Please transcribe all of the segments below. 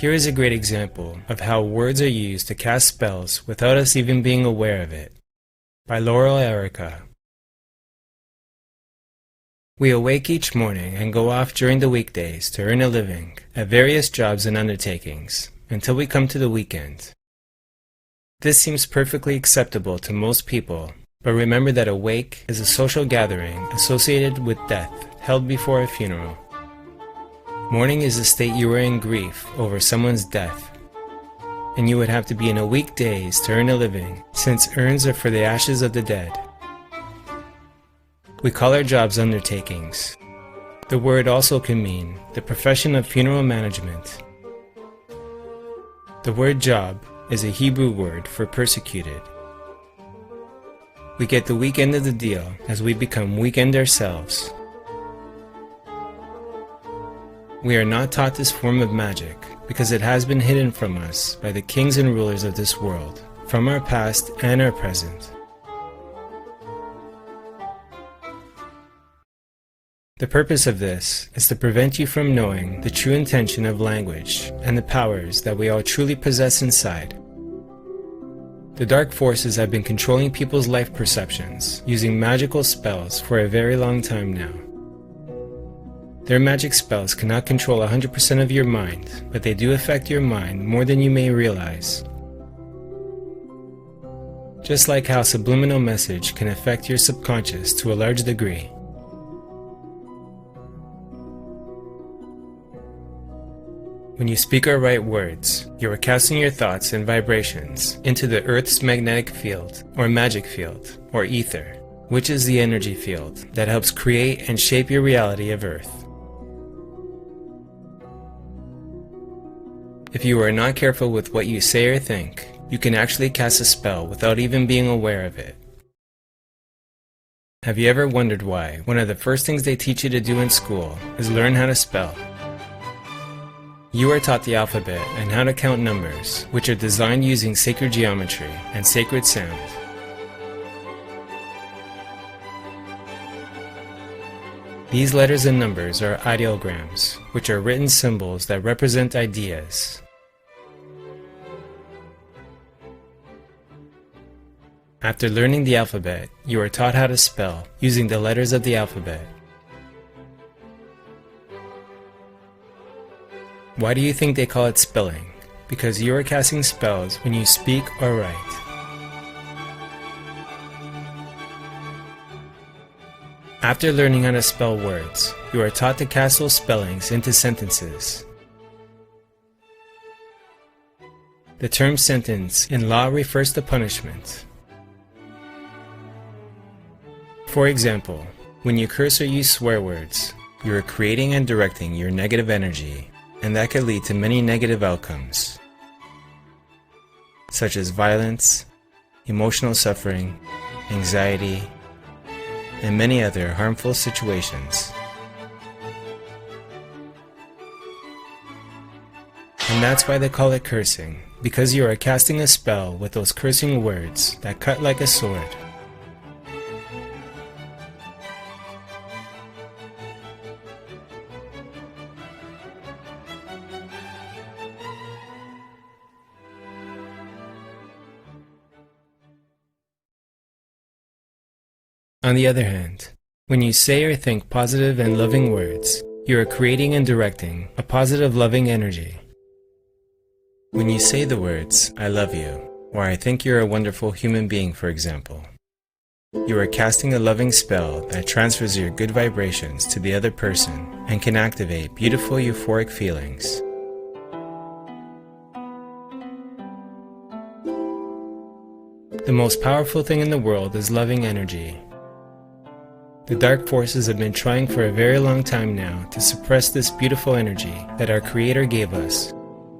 Here is a great example of how words are used to cast spells without us even being aware of it, by Laurel Erica. We awake each morning and go off during the weekdays to earn a living at various jobs and undertakings until we come to the weekend. This seems perfectly acceptable to most people, but remember that a wake is a social gathering associated with death held before a funeral. Mourning is a state you are in grief over someone's death, and you would have to be in a weekdays to earn a living, since urns are for the ashes of the dead. We call our jobs undertakings. The word also can mean the profession of funeral management. The word job is a Hebrew word for persecuted. We get the weak end of the deal as we become weakened ourselves. We are not taught this form of magic because it has been hidden from us by the kings and rulers of this world, from our past and our present. The purpose of this is to prevent you from knowing the true intention of language and the powers that we all truly possess inside. The dark forces have been controlling people's life perceptions using magical spells for a very long time now. Their magic spells cannot control 100% of your mind, but they do affect your mind more than you may realize. Just like how subliminal message can affect your subconscious to a large degree. When you speak or write words, you are casting your thoughts and vibrations into the Earth's magnetic field, or magic field, or ether, which is the energy field that helps create and shape your reality of Earth. If you are not careful with what you say or think, you can actually cast a spell without even being aware of it. Have you ever wondered why one of the first things they teach you to do in school is learn how to spell? You are taught the alphabet and how to count numbers, which are designed using sacred geometry and sacred sound. These letters and numbers are ideograms, which are written symbols that represent ideas. After learning the alphabet, you are taught how to spell using the letters of the alphabet. Why do you think they call it spelling? Because you are casting spells when you speak or write. After learning how to spell words, you are taught to cast those spellings into sentences. The term sentence in law refers to punishment. For example, when you curse or use swear words, you are creating and directing your negative energy, and that could lead to many negative outcomes, such as violence, emotional suffering, anxiety, and many other harmful situations. And that's why they call it cursing, because you are casting a spell with those cursing words that cut like a sword. On the other hand, when you say or think positive and loving words, you are creating and directing a positive loving energy. When you say the words, "I love you," or "I think you're a wonderful human being," for example, you are casting a loving spell that transfers your good vibrations to the other person and can activate beautiful euphoric feelings. The most powerful thing in the world is loving energy. The dark forces have been trying for a very long time now to suppress this beautiful energy that our Creator gave us,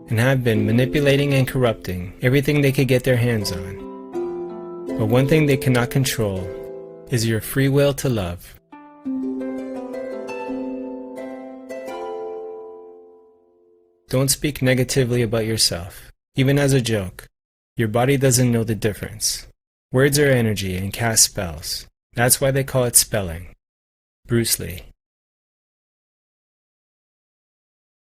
and have been manipulating and corrupting everything they could get their hands on. But one thing they cannot control is your free will to love. Don't speak negatively about yourself, even as a joke. Your body doesn't know the difference. Words are energy and cast spells. That's why they call it spelling. Bruce Lee.